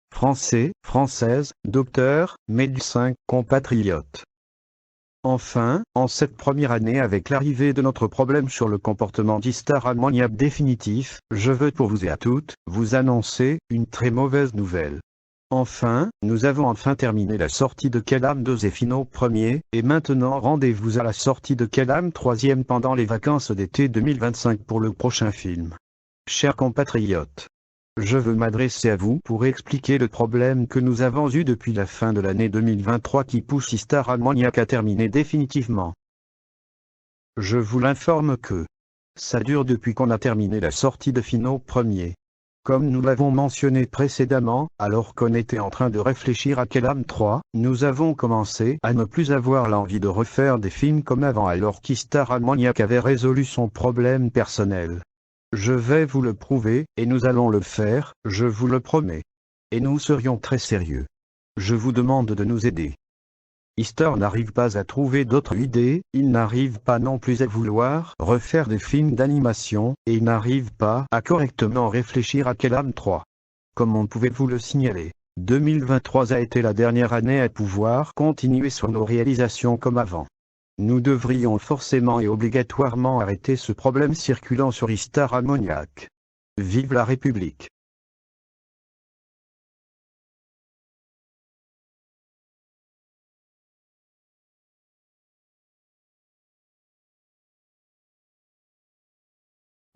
Français, Françaises, docteurs, médecins, compatriotes. Enfin, en cette première année avec l'arrivée de notre problème sur le comportement d'Istar ammoniaque définitif, je veux pour vous et à toutes, vous annoncer, une très mauvaise nouvelle. Enfin, nous avons enfin terminé la sortie de Kelam 2 et Finot 1er, et maintenant rendez-vous à la sortie de Kelam 3e pendant les vacances d'été 2025 pour le prochain film. Chers compatriotes, je veux m'adresser à vous pour expliquer le problème que nous avons eu depuis la fin de l'année 2023 qui pousse Istar ammoniaque à terminer définitivement. Je vous l'informe que ça dure depuis qu'on a terminé la sortie de Finot 1er. Comme nous l'avons mentionné précédemment, alors qu'on était en train de réfléchir à Kelam 3, nous avons commencé à ne plus avoir l'envie de refaire des films comme avant alors qu'Istar ammoniaque avait résolu son problème personnel. Je vais vous le prouver, et nous allons le faire, je vous le promets. Et nous serions très sérieux. Je vous demande de nous aider. Istar n'arrive pas à trouver d'autres idées, il n'arrive pas non plus à vouloir refaire des films d'animation, et il n'arrive pas à correctement réfléchir à Kelam 3. Comment pouvez-vous le signaler? 2023 a été la dernière année à pouvoir continuer sur nos réalisations comme avant. Nous devrions forcément et obligatoirement arrêter ce problème circulant sur Istar ammoniaque. Vive la République!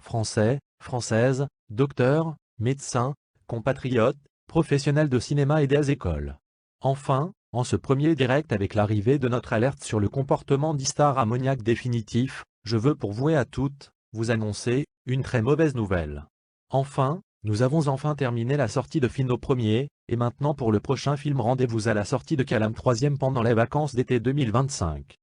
Français, Françaises, docteurs, médecins, compatriotes, professionnels de cinéma et des écoles. Enfin, en ce premier direct avec l'arrivée de notre alerte sur le comportement d'Istar ammoniaque définitif, je veux pour vous et à toutes, vous annoncer, une très mauvaise nouvelle. Enfin, nous avons enfin terminé la sortie de Finot 1er, et maintenant pour le prochain film rendez-vous à la sortie de Kelam 3e pendant les vacances d'été 2025.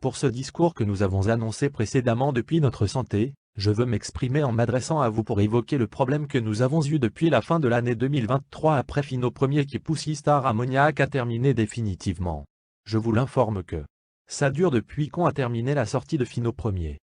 Pour ce discours que nous avons annoncé précédemment depuis notre santé, je veux m'exprimer en m'adressant à vous pour évoquer le problème que nous avons eu depuis la fin de l'année 2023 après Finot 1er qui pousse Istar ammoniaque à terminer définitivement. Je vous l'informe que ça dure depuis qu'on a terminé la sortie de Finot 1er.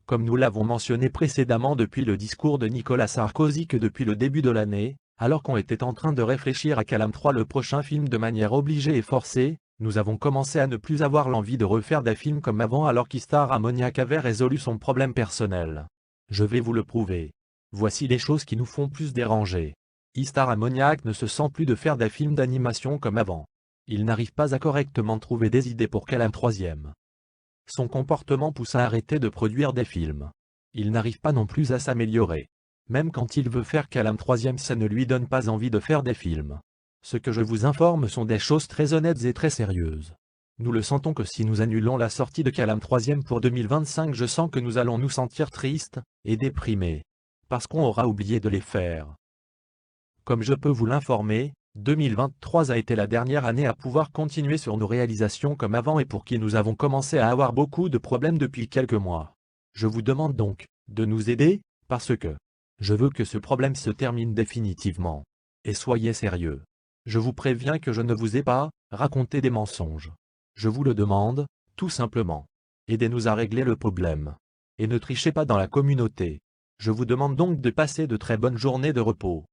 Comme nous l'avons mentionné précédemment depuis le discours de Nicolas Sarkozy que depuis le début de l'année, alors qu'on était en train de réfléchir à Kelam 3 le prochain film de manière obligée et forcée, nous avons commencé à ne plus avoir l'envie de refaire des films comme avant alors qu'Istar ammoniaque avait résolu son problème personnel. Je vais vous le prouver. Voici les choses qui nous font plus déranger. Istar ammoniaque ne se sent plus de faire des films d'animation comme avant. Il n'arrive pas à correctement trouver des idées pour Kelam 3e. Son comportement pousse à arrêter de produire des films. Il n'arrive pas non plus à s'améliorer. Même quand il veut faire Kelam 3e, ça ne lui donne pas envie de faire des films. Ce que je vous informe sont des choses très honnêtes et très sérieuses. Nous le sentons que si nous annulons la sortie de Kelam 3e pour 2025, je sens que nous allons nous sentir tristes et déprimés. Parce qu'on aura oublié de les faire. Comme je peux vous l'informer, 2023 a été la dernière année à pouvoir continuer sur nos réalisations comme avant et pour qui nous avons commencé à avoir beaucoup de problèmes depuis quelques mois. Je vous demande donc de nous aider, parce que je veux que ce problème se termine définitivement. Et soyez sérieux. Je vous préviens que je ne vous ai pas raconté des mensonges. Je vous le demande, tout simplement. Aidez-nous à régler le problème. Et ne trichez pas dans la communauté. Je vous demande donc de passer de très bonnes journées de repos.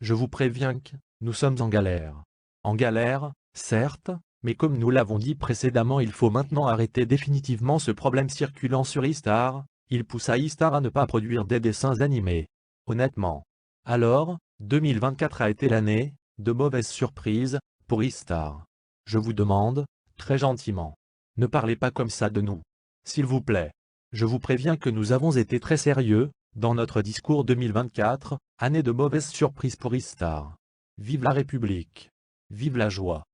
Je vous préviens que nous sommes en galère. En galère, certes, mais comme nous l'avons dit précédemment, il faut maintenant arrêter définitivement ce problème circulant sur Istar. Il pousse à Istar à ne pas produire des dessins animés. Honnêtement. Alors, 2024 a été l'année de mauvaises surprises pour Istar. Je vous demande, très gentiment, ne parlez pas comme ça de nous. S'il vous plaît. Je vous préviens que nous avons été très sérieux dans notre discours 2024, année de mauvaises surprises pour Istar. Vive la République. Vive la joie.